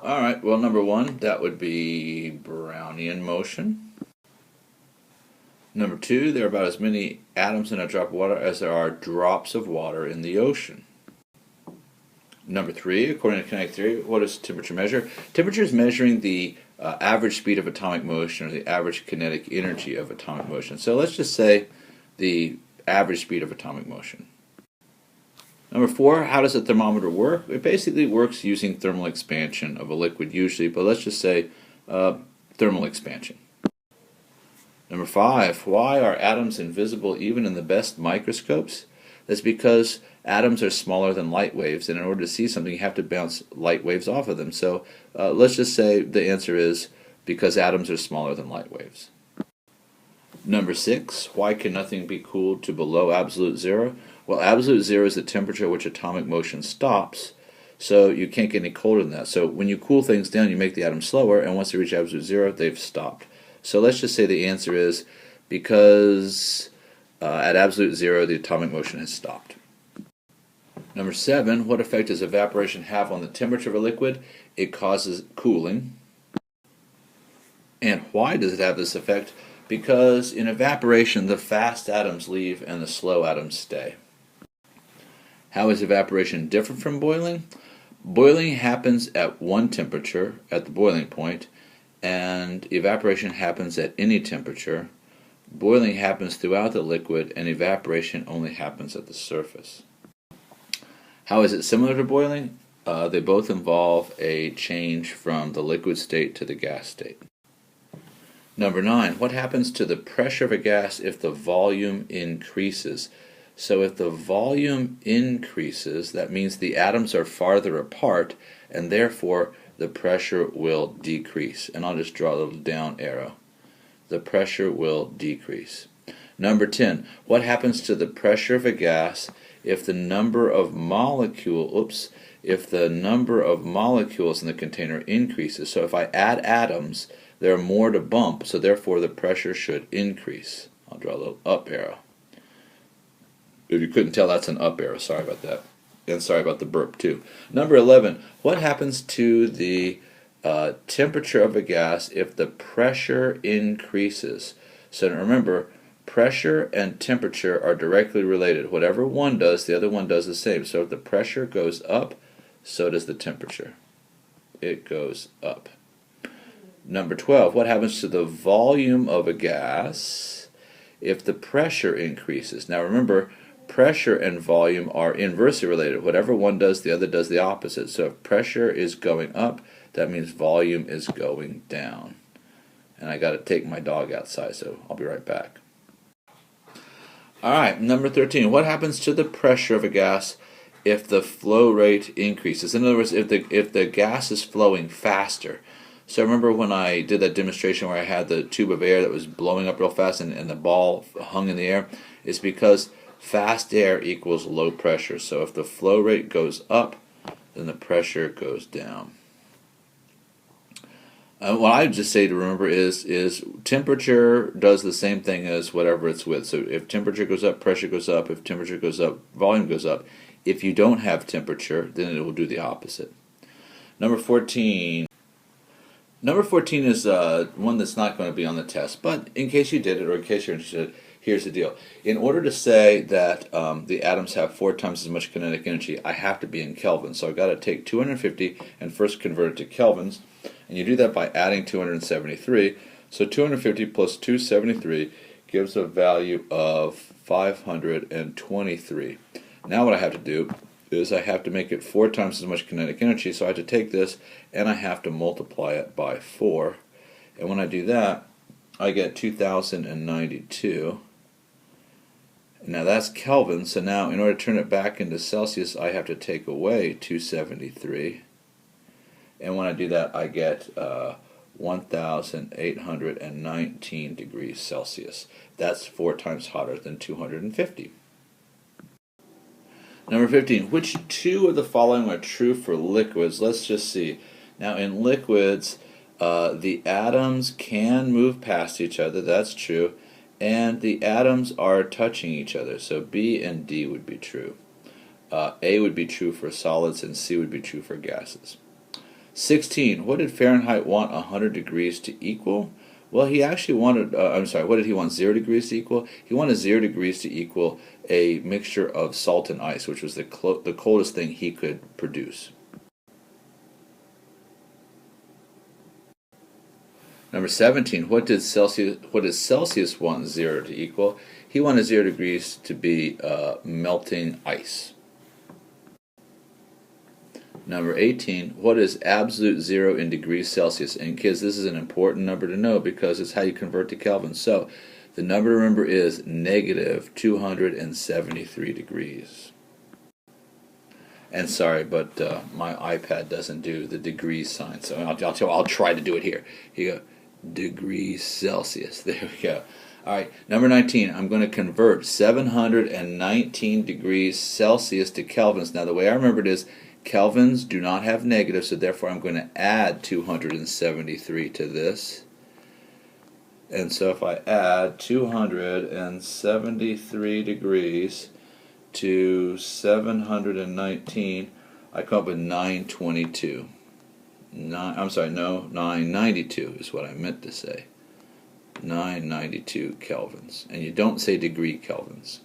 Alright, well, number one, that would be Brownian motion. Number two, there are about as many atoms in a drop of water as there are drops of water in the ocean. Number three, according to kinetic theory, what does temperature measure? Temperature is measuring the average speed of atomic motion, or the average kinetic energy of atomic motion. So let's just say the average speed of atomic motion. Number four, how does a thermometer work? It basically works using thermal expansion of a liquid usually, but let's just say thermal expansion. Number five, why are atoms invisible even in the best microscopes? That's because atoms are smaller than light waves, and in order to see something, you have to bounce light waves off of them. So let's just say the answer is because atoms are smaller than light waves. Number six, why can nothing be cooled to below absolute zero? Well, absolute zero is the temperature at which atomic motion stops, so you can't get any colder than that. So when you cool things down, you make the atoms slower, and once they reach absolute zero, they've stopped. So let's just say the answer is because at absolute zero, the atomic motion has stopped. Number seven, what effect does evaporation have on the temperature of a liquid? It causes cooling. And why does it have this effect? Because in evaporation, the fast atoms leave and the slow atoms stay. How is evaporation different from boiling? Boiling happens at one temperature, at the boiling point, and evaporation happens at any temperature. Boiling happens throughout the liquid, and evaporation only happens at the surface. How is it similar to boiling? They both involve a change from the liquid state to the gas state. Number nine, what happens to the pressure of a gas if the volume increases? So if the volume increases, that means the atoms are farther apart, and therefore the pressure will decrease. And I'll just draw a little down arrow. The pressure will decrease. Number 10, what happens to the pressure of a gas if the number of molecules in the container increases? So if I add atoms, there are more to bump, so therefore the pressure should increase. I'll draw a little up arrow. If you couldn't tell, that's an up arrow. Sorry about that. And sorry about the burp too. Number 11, what happens to the temperature of a gas if the pressure increases? So remember, pressure and temperature are directly related. Whatever one does, the other one does the same. So if the pressure goes up, so does the temperature. It goes up. Number 12, what happens to the volume of a gas if the pressure increases? Now remember, pressure and volume are inversely related. Whatever one does, the other does the opposite. So if pressure is going up, that means volume is going down. And I got to take my dog outside, so I'll be right back. Alright, number 13, what happens to the pressure of a gas if the flow rate increases? In other words, if the gas is flowing faster. So remember when I did that demonstration where I had the tube of air that was blowing up real fast and the ball hung in the air? It's because fast air equals low pressure. So if the flow rate goes up, then the pressure goes down. What I would just say to remember is temperature does the same thing as whatever it's with. So if temperature goes up, pressure goes up. If temperature goes up, volume goes up. If you don't have temperature, then it will do the opposite. Number 14. Number 14 is one that's not going to be on the test, but in case you did it or in case you're interested, here's the deal. In order to say that the atoms have 4 times as much kinetic energy, I have to be in Kelvin. So I've got to take 250 and first convert it to kelvins, and you do that by adding 273. So 250 plus 273 gives a value of 523. Now what I have to do is I have to make it 4 times as much kinetic energy, so I have to take this and I have to multiply it by 4. And when I do that, I get 2092. Now that's Kelvin, so now in order to turn it back into Celsius, I have to take away 273. And when I do that, I get 1,819 degrees Celsius. That's 4 times hotter than 250. Number 15, which two of the following are true for liquids? Let's just see. Now in liquids, the atoms can move past each other, that's true, and the atoms are touching each other, so B and D would be true. A would be true for solids and C would be true for gases. 16. What did Fahrenheit want 100 degrees to equal? Well, he actually wanted, what did he want 0 degrees to equal? He wanted 0 degrees to equal a mixture of salt and ice, which was the coldest thing he could produce. Number 17, what does Celsius want 0 to equal? He wanted 0 degrees to be melting ice. Number 18, what is absolute 0 in degrees Celsius? And kids, this is an important number to know because it's how you convert to Kelvin. So the number to remember is negative 273 degrees. And sorry, but my iPad doesn't do the degrees sign, so I'll try to do it here. You go, degrees Celsius. There we go. All right, number 19, I'm going to convert 719 degrees Celsius to kelvins. Now, the way I remember it is kelvins do not have negatives, so therefore I'm going to add 273 to this. And so if I add 273 degrees to 719, I come up with 922. 992 is what I meant to say. 992 kelvins. And you don't say degree kelvins.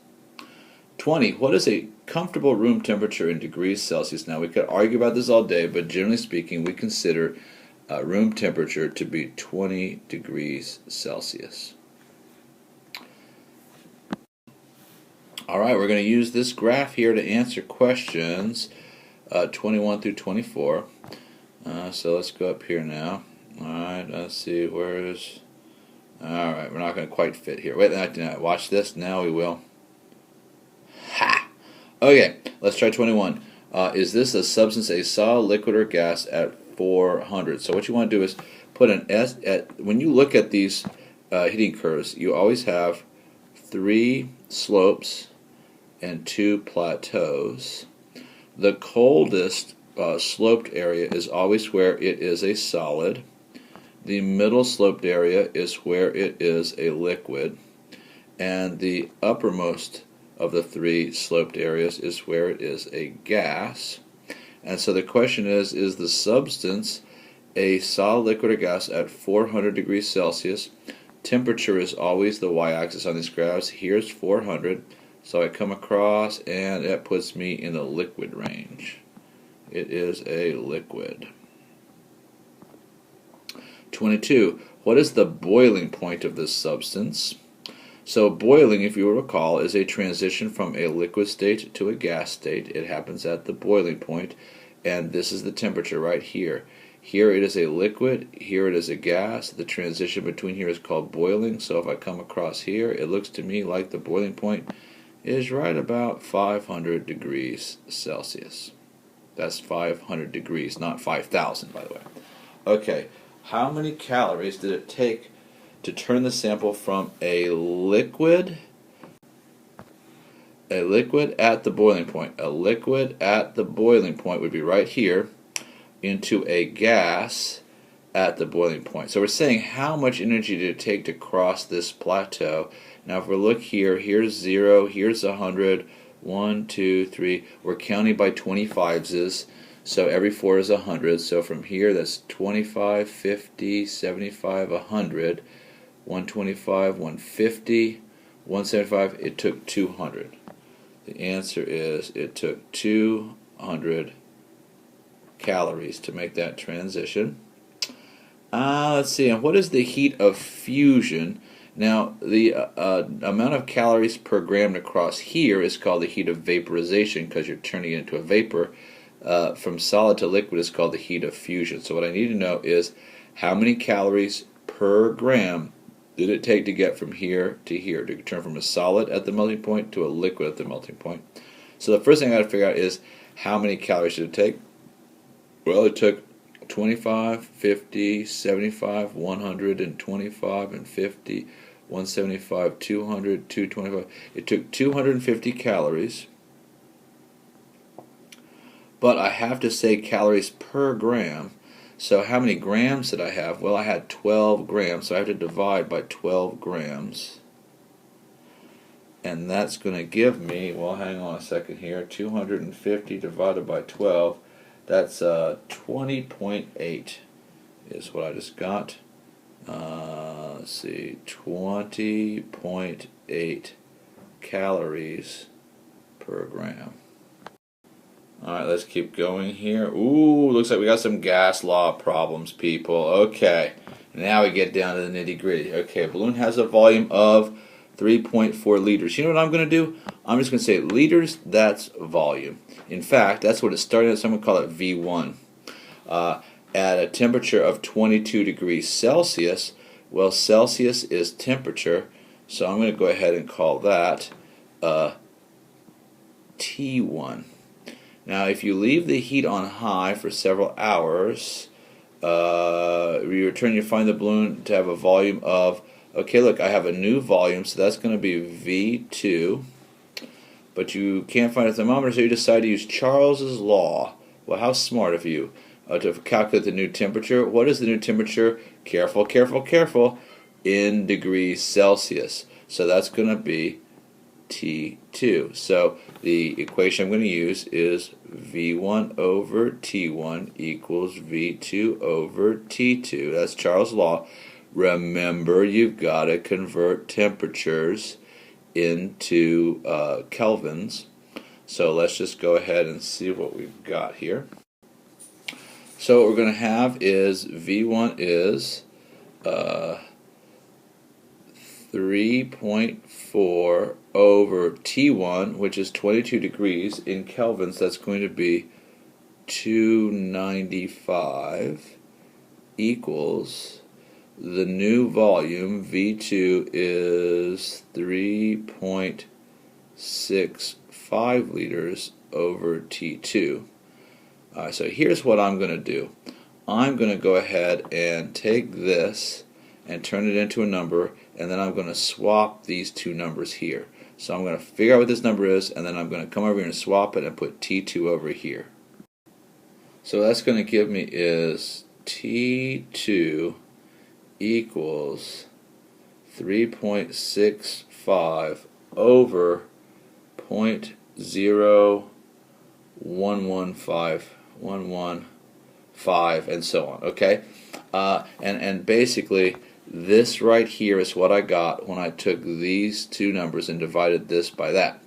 20. What is a comfortable room temperature in degrees Celsius? Now, we could argue about this all day, but generally speaking, we consider room temperature to be 20 degrees Celsius. All right, we're going to use this graph here to answer questions 21 through 24. So let's go up here now. All right, let's see, where is... All right, we're not going to quite fit here. Wait, watch this. Now we will. Ha! Okay, let's try 21. Is this a substance, a solid, liquid, or gas at 400? So what you want to do is put an S at, when you look at these heating curves, you always have 3 slopes and 2 plateaus. The coldest sloped area is always where it is a solid. The middle sloped area is where it is a liquid. And the uppermost of the 3 sloped areas is where it is a gas. And so the question is the substance a solid, liquid, or gas at 400 degrees Celsius? Temperature is always the y-axis on these graphs. Here's 400, so I come across and that puts me in the liquid range. It is a liquid. 22. What is the boiling point of this substance? So boiling, if you will recall, is a transition from a liquid state to a gas state. It happens at the boiling point, and this is the temperature right here. Here it is a liquid, here it is a gas. The transition between here is called boiling. So if I come across here, it looks to me like the boiling point is right about 500 degrees Celsius. That's 500 degrees, not 5,000, by the way. Okay, how many calories did it take to turn the sample from a liquid at the boiling point? A liquid at the boiling point would be right here, into a gas at the boiling point. So we're saying how much energy did it take to cross this plateau. Now if we look here, here's 0, here's 100, 1, 2, 3. We're counting by 25s, so every 4 is 100. So from here, that's 25, 50, 75, 100, 125, 150, 175. It took 200. The answer is it took 200 calories to make that transition. Let's see, and what is the heat of fusion? Now, the amount of calories per gram to cross here is called the heat of vaporization because you're turning it into a vapor. From solid to liquid is called the heat of fusion. So what I need to know is how many calories per gram did it take to get from here to here, to turn from a solid at the melting point to a liquid at the melting point. So the first thing I got to figure out is how many calories did it take? Well, it took 25, 50, 75, 100, and 25, and 50, 175, 200, 225. It took 250 calories. But I have to say calories per gram. So how many grams did I have? Well, I had 12 grams, so I have to divide by 12 grams. And that's going to give me, well, hang on a second here, 250 divided by 12. That's 20.8 is what I just got. Let's see, 20.8 calories per gram. Alright, let's keep going here. Ooh, looks like we got some gas law problems, people. Okay, now we get down to the nitty gritty. Okay, a balloon has a volume of 3.4 liters. You know what I'm going to do? I'm just going to say liters, that's volume. In fact, that's what it started at, so I'm going to call it V1. At a temperature of 22 degrees Celsius, well, Celsius is temperature, so I'm going to go ahead and call that T1. Now, if you leave the heat on high for several hours, you return, you find the balloon to have a volume of, okay, look, I have a new volume, so that's going to be V2, but you can't find a thermometer, so you decide to use Charles's law. Well, how smart of you to calculate the new temperature. What is the new temperature? Careful, careful, careful, in degrees Celsius. So that's going to be T2. So the equation I'm going to use is V1 over T1 equals V2 over T2. That's Charles' law. Remember, you've got to convert temperatures into kelvins. So let's just go ahead and see what we've got here. So what we're going to have is V1 is 3.4 over T1, which is 22 degrees in kelvins. That's going to be 295 equals the new volume, V2, is 3.65 liters over T2. So here's what I'm going to do. I'm going to go ahead and take this and turn it into a number, and then I'm going to swap these two numbers here. So I'm going to figure out what this number is, and then I'm going to come over here and swap it and put T2 over here. So that's going to give me is T2 equals 3.65 over 0.0115, and so on. Okay, and basically this right here is what I got when I took these two numbers and divided this by that,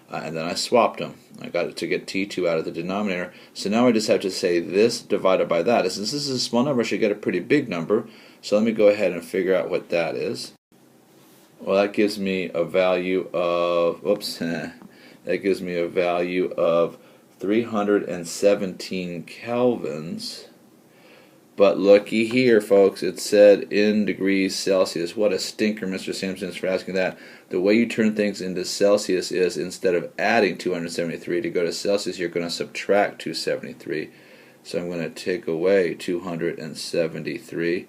and then I swapped them. I got it to get T2 out of the denominator. So now I just have to say this divided by that. Since this is a small number, I should get a pretty big number. So let me go ahead and figure out what that is. Well, that gives me a value of, that gives me a value of 317 kelvins. But looky here, folks, it said in degrees Celsius. What a stinker, Mr. Simpsons, for asking that. The way you turn things into Celsius is, instead of adding 273 to go to Celsius, you're going to subtract 273. So I'm going to take away 273,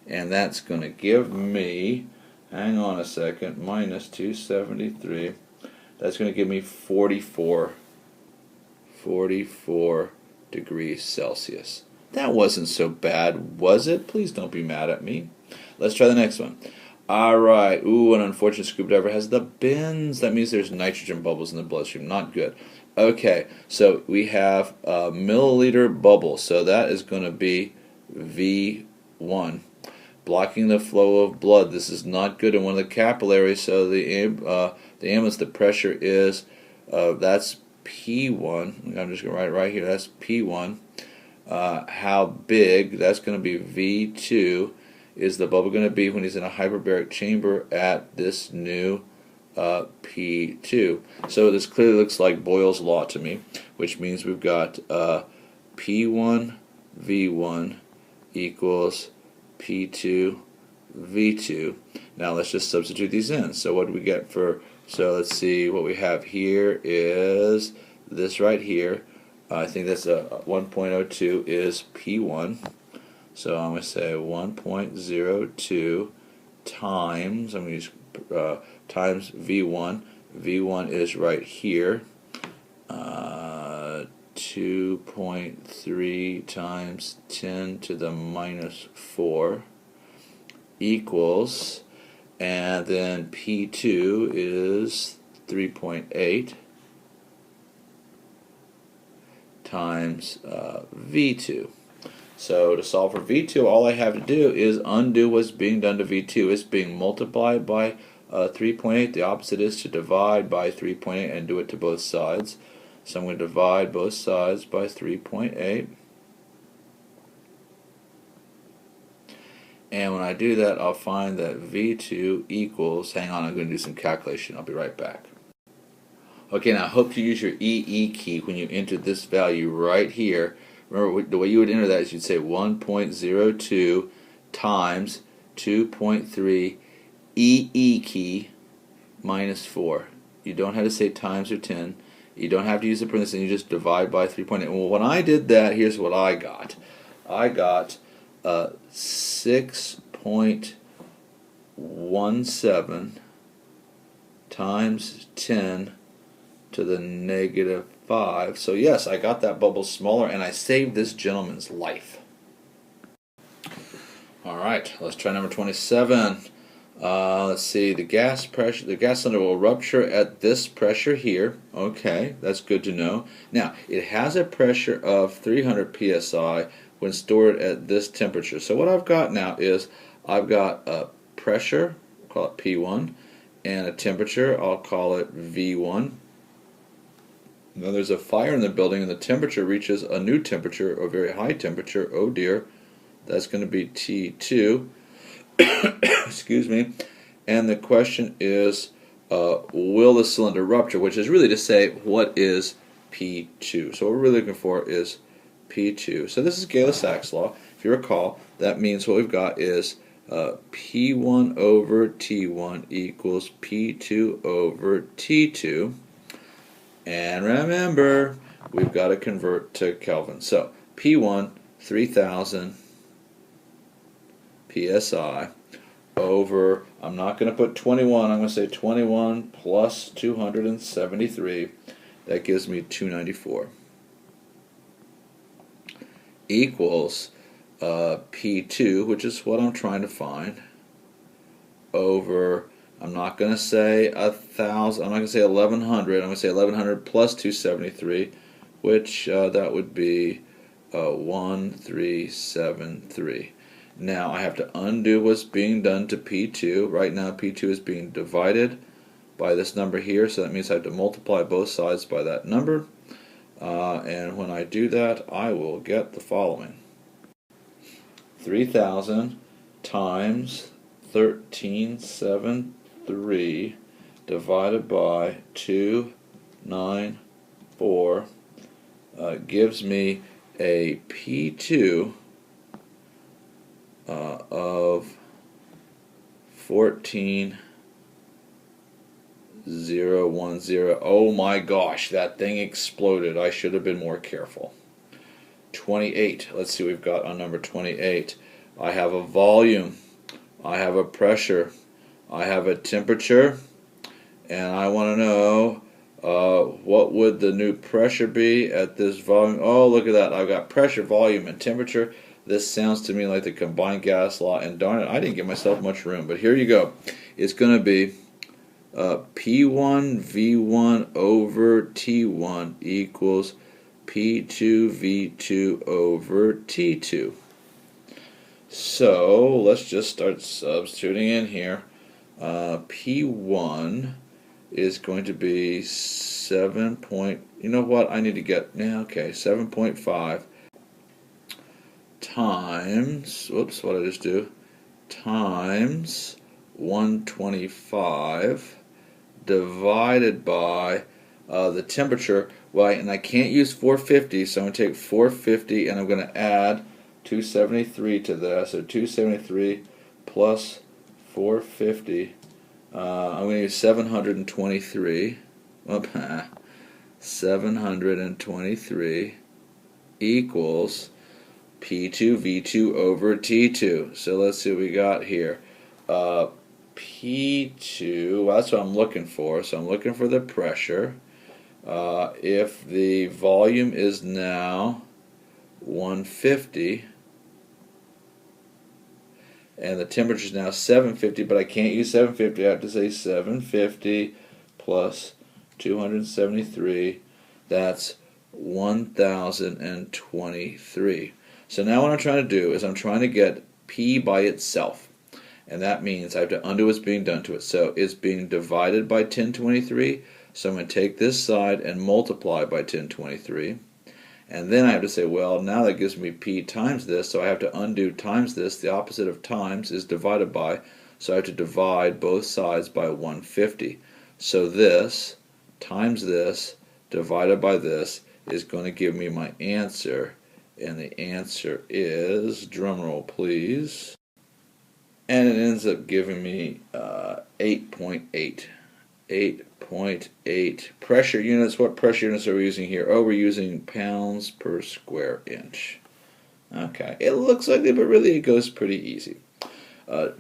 and that's going to give me, hang on a second, minus 273. That's going to give me 44 degrees Celsius. That wasn't so bad, was it? Please don't be mad at me. Let's try the next one. Alright, ooh, an unfortunate scuba diver has the bends. That means there's nitrogen bubbles in the bloodstream. Not good. Okay, so we have a milliliter bubble. So that is going to be V1. Blocking the flow of blood. This is not good in one of the capillaries. So the ambulance, the pressure is, that's P1. I'm just going to write it right here. That's P1. How big, that's going to be V2, is the bubble going to be when he's in a hyperbaric chamber at this new P2. So this clearly looks like Boyle's law to me, which means we've got P1 V1 equals P2 V2. Now let's just substitute these in. So what do we get for, so let's see, what we have here is this right here. I think that's a 1.02 is P1. So I'm going to say 1.02 times, I'm going to use times V1. V1 is right here. 2.3 times 10 to the minus 4 equals, and then P2 is 3.8 times V2. So to solve for V2, all I have to do is undo what's being done to V2. It's being multiplied by 3.8. The opposite is to divide by 3.8 and do it to both sides. So I'm going to divide both sides by 3.8. And when I do that, I'll find that V2 equals, hang on, I'm going to do some calculation. I'll be right back. Okay, now I hope you use your EE key when you enter this value right here. Remember, the way you would enter that is you'd say 1.02 times 2.3 EE key minus 4. You don't have to say times or 10. You don't have to use the parentheses. You just divide by 3.8. Well, when I did that, here's what I got. I got 6.17 times 10 to the negative 5. So yes, I got that bubble smaller, and I saved this gentleman's life. All right, let's try number 27. Let's see, the gas cylinder will rupture at this pressure here. Okay, that's good to know. Now, it has a pressure of 300 psi when stored at this temperature. So what I've got now is I've got a pressure, call it P1, and a temperature, I'll call it V1. Now there's a fire in the building and the temperature reaches a new temperature, a very high temperature. Oh dear, that's going to be T2. Excuse me. And the question is, will the cylinder rupture? Which is really to say, what is P2? So what we're really looking for is P2. So this is Gay-Lussac's law. If you recall, that means what we've got is P1 over T1 equals P2 over T2. And remember, we've got to convert to Kelvin. So P1, 3000 psi over, I'm not going to put 21, I'm going to say 21 plus 273. That gives me 294. Equals P2, which is what I'm trying to find, over, I'm not going to say 1,000, I'm not going to say 1,100, I'm going to say 1,100 plus 273, which that would be 1373. Now I have to undo what's being done to P2. Right now P2 is being divided by this number here, so that means I have to multiply both sides by that number. And when I do that, I will get the following. 3,000 times 1373 divided by 294 gives me a P2 of 14,010. Oh my gosh, that thing exploded. I should have been more careful. 28. Let's see what we've got on number 28. I have a volume, I have a pressure, I have a temperature, and I want to know what would the new pressure be at this volume. Oh, look at that. I've got pressure, volume, and temperature. This sounds to me like the combined gas law, and darn it, I didn't give myself much room. But here you go. It's going to be P1 V1 over T1 equals P2 V2 over T2. So let's just start substituting in here. P1 is going to be 7 point, you know what, I need to get, yeah, okay, 7.5 times, whoops, what did I just do, times 125 divided by the temperature, right, and I can't use 450, so I'm going to take 450 and I'm going to add 273 to that, so 273 plus 450, I'm going to use 723, 723 equals P2 V2 over T2. So let's see what we got here. P2, well, that's what I'm looking for. So I'm looking for the pressure. If the volume is now 150 and the temperature is now 750, but I can't use 750. I have to say 750 plus 273. That's 1023. So now what I'm trying to do is I'm trying to get P by itself. And that means I have to undo what's being done to it. So it's being divided by 1023. So I'm going to take this side and multiply by 1023. And then I have to say, well, now that gives me P times this, so I have to undo times this. The opposite of times is divided by, so I have to divide both sides by 150. So this times this divided by this is going to give me my answer. And the answer is, drumroll please, and it ends up giving me 8.8. 8.8 pressure units. What pressure units are we using here? Oh, we're using pounds per square inch. Okay, it looks like it, but really it goes pretty easy.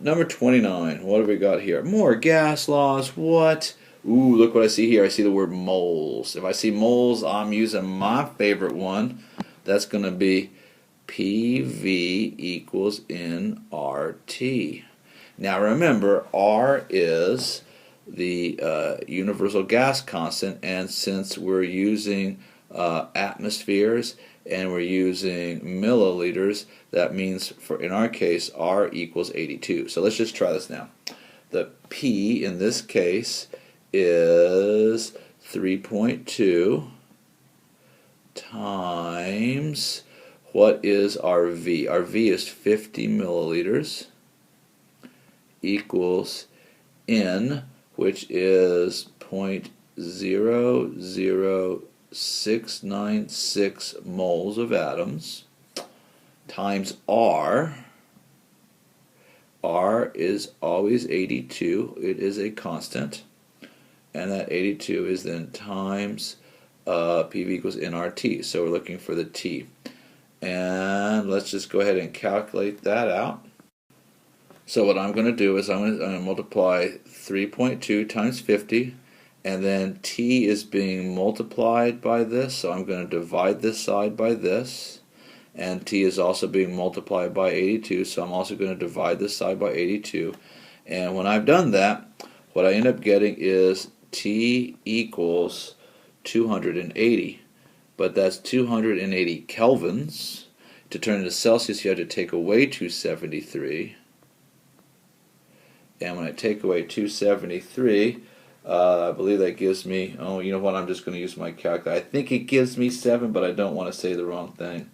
Number 29, what have we got here? More gas laws. What? Ooh, look what I see here. I see the word moles. If I see moles, I'm using my favorite one. That's going to be PV equals nRT. Now remember, R is the universal gas constant, and since we're using atmospheres and we're using milliliters, that means in our case R equals 82. So let's just try this now. The P in this case is 3.2 times, what is our V? Our V is 50 milliliters equals N, which is 0.00696 moles of atoms, times R. R is always 82. It is a constant. And that 82 is then times PV equals nRT. So we're looking for the T. And let's just go ahead and calculate that out. So what I'm going to do is I'm going to multiply 3.2 times 50, and then T is being multiplied by this, so I'm going to divide this side by this, and T is also being multiplied by 82, so I'm also going to divide this side by 82, and when I've done that, what I end up getting is T equals 280, but that's 280 kelvins. To turn into Celsius, you have to take away 273. And when I take away 273, I believe that gives me, oh, you know what, I'm just going to use my calculator. I think it gives me 7, but I don't want to say the wrong thing.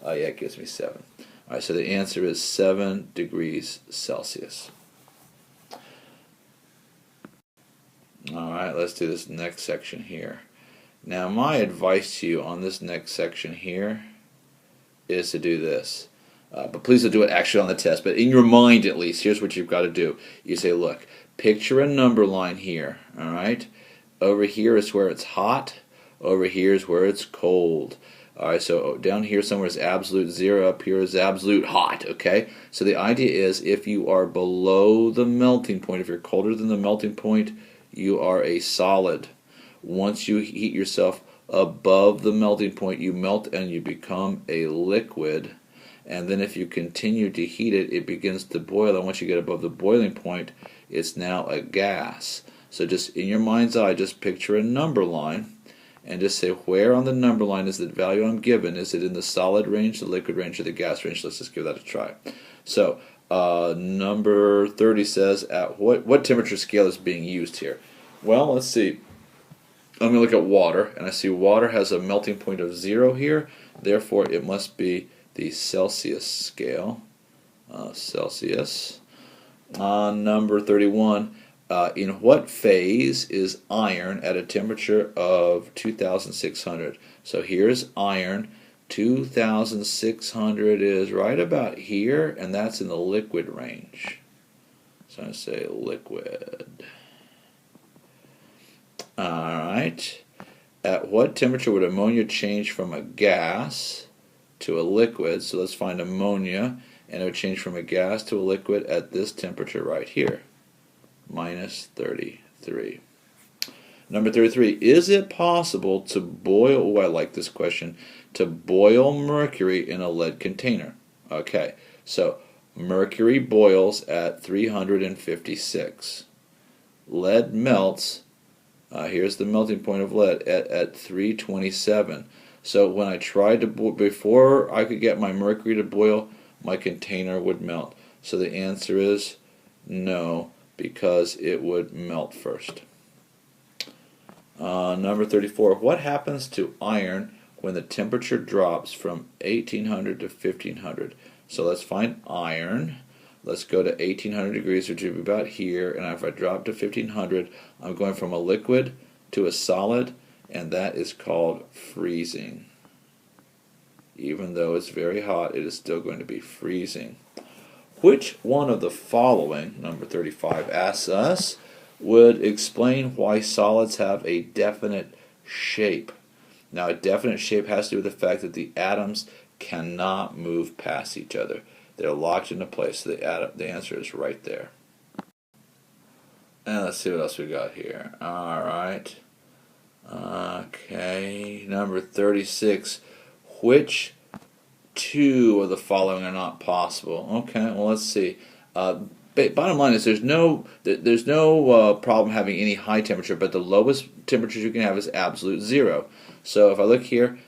Yeah, it gives me 7. All right, so the answer is 7 degrees Celsius. All right, let's do this next section here. Now, my advice to you on this next section here is to do this. But please don't do it actually on the test. But in your mind, at least, here's what you've got to do. You say, look, picture a number line here, all right? Over here is where it's hot. Over here is where it's cold. All right, so down here somewhere is absolute 0. Up here is absolute hot, okay? So the idea is if you are below the melting point, if you're colder than the melting point, you are a solid. Once you heat yourself above the melting point, you melt and you become a liquid. And then if you continue to heat it, it begins to boil. And once you get above the boiling point, it's now a gas. So just in your mind's eye, just picture a number line and just say, where on the number line is the value I'm given? Is it in the solid range, the liquid range, or the gas range? Let's just give that a try. So number 30 says, at what temperature scale is being used here? Well, let's see. I'm going to look at water, and I see water has a melting point of 0 here. Therefore, it must be the Celsius scale. Celsius. Number 31, in what phase is iron at a temperature of 2,600? So here's iron. 2,600 is right about here, and that's in the liquid range. So I say liquid. Alright. At what temperature would ammonia change from a gas to a liquid? So let's find ammonia, and it would change from a gas to a liquid at this temperature right here, minus 33. Number 33, is it possible to boil, I like this question, to boil mercury in a lead container? Okay, so mercury boils at 356. Lead melts, here's the melting point of lead, at 327. So when I tried to before I could get my mercury to boil, my container would melt. So the answer is no, because it would melt first. Number 34. What happens to iron when the temperature drops from 1800 to 1500? So let's find iron. Let's go to 1800 degrees, which would be about here. And if I drop to 1500, I'm going from a liquid to a solid, and that is called freezing. Even though it's very hot, it is still going to be freezing. Which one of the following, number 35, asks us, would explain why solids have a definite shape? Now, a definite shape has to do with the fact that the atoms cannot move past each other. They're locked into place. So the answer is right there. And let's see what else we got here. All right. Okay, number 36. Which two of the following are not possible? Okay, well, let's see. Bottom line is there's no problem having any high temperature, but the lowest temperatures you can have is absolute zero. So if I look here,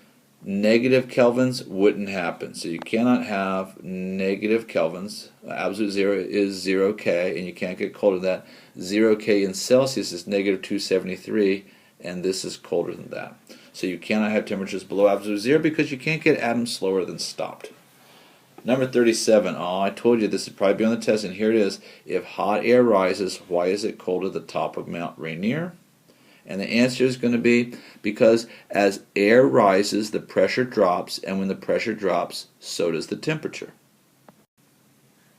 negative kelvins wouldn't happen. So you cannot have negative kelvins. Absolute zero is 0 K, and you can't get colder than that. 0 K in Celsius is negative 273, and this is colder than that. So you cannot have temperatures below absolute zero because you can't get atoms slower than stopped. Number 37. Oh, I told you this would probably be on the test, and here it is. If hot air rises, why is it cold at the top of Mount Rainier? And the answer is going to be because as air rises, the pressure drops, and when the pressure drops, so does the temperature.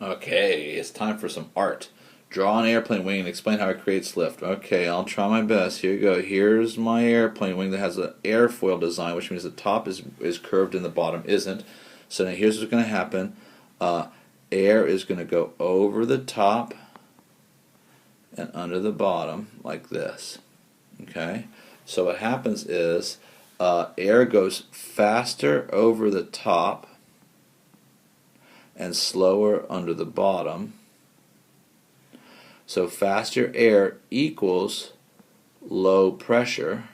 Okay, it's time for some art. Draw an airplane wing and explain how it creates lift. Okay, I'll try my best. Here you go. Here's my airplane wing that has an airfoil design, which means the top is curved and the bottom isn't. So now here's what's going to happen. Air is going to go over the top and under the bottom like this. Okay? So what happens is air goes faster over the top and slower under the bottom. So faster air equals low pressure,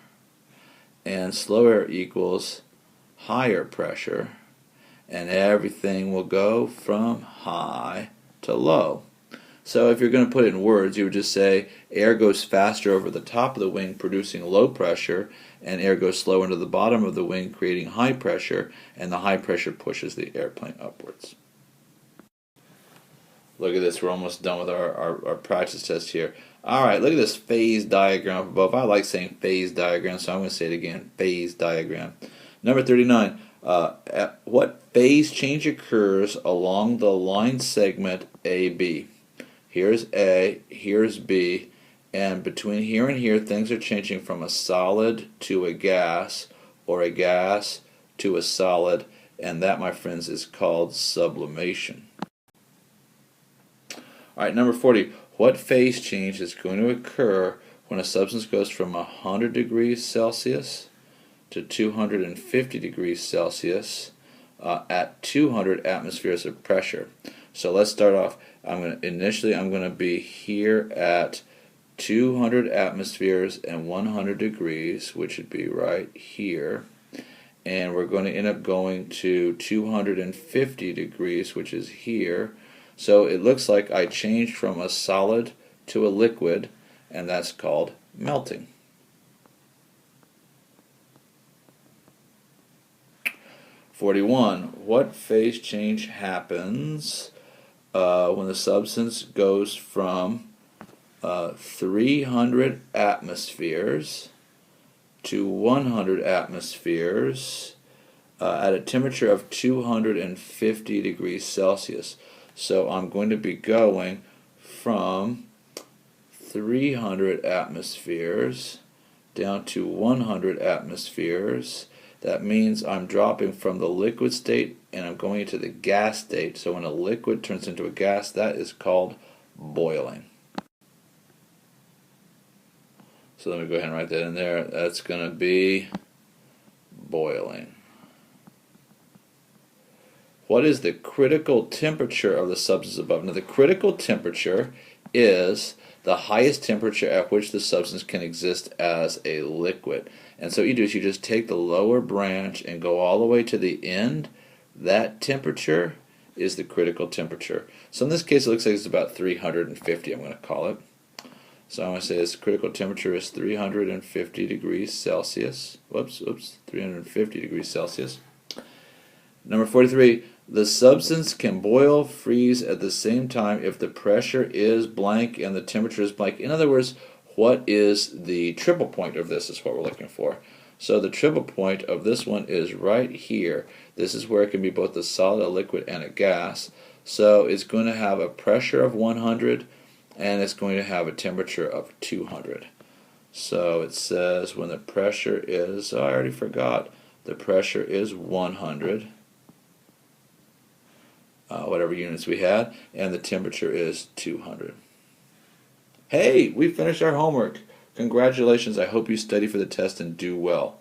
and slower air equals higher pressure, and everything will go from high to low. So if you're going to put it in words, you would just say air goes faster over the top of the wing, producing low pressure, and air goes slower into the bottom of the wing, creating high pressure, and the high pressure pushes the airplane upwards. Look at this, we're almost done with our practice test here. Alright, look at this phase diagram up above. I like saying phase diagram, so I'm going to say it again, phase diagram. Number 39, what phase change occurs along the line segment AB? Here's A, here's B, and between here and here, things are changing from a solid to a gas, or a gas to a solid, and that, my friends, is called sublimation. Alright, number 40. What phase change is going to occur when a substance goes from 100 degrees Celsius to 250 degrees Celsius at 200 atmospheres of pressure? So let's start off. Initially I'm going to be here at 200 atmospheres and 100 degrees, which would be right here. And we're going to end up going to 250 degrees, which is here. So it looks like I changed from a solid to a liquid, and that's called melting. (41) What phase change happens when the substance goes from 300 atmospheres to 100 atmospheres at a temperature of 250 degrees Celsius? So I'm going to be going from 300 atmospheres down to 100 atmospheres. That means I'm dropping from the liquid state and I'm going into the gas state. So when a liquid turns into a gas, that is called boiling. So let me go ahead and write that in there. That's going to be boiling. What is the critical temperature of the substance above? Now, the critical temperature is the highest temperature at which the substance can exist as a liquid. And so what you do is you just take the lower branch and go all the way to the end. That temperature is the critical temperature. So in this case it looks like it's about 350, I'm going to call it. So I'm going to say this critical temperature is 350 degrees Celsius. 350 degrees Celsius. Number 43, the substance can boil, freeze at the same time if the pressure is blank and the temperature is blank. In other words, what is the triple point of this is what we're looking for. So the triple point of this one is right here. This is where it can be both a solid, a liquid, and a gas. So it's going to have a pressure of 100 and it's going to have a temperature of 200. So it says when the pressure is, I already forgot, the pressure is 100, whatever units we had, and the temperature is 200. Hey, we finished our homework. Congratulations. I hope you study for the test and do well.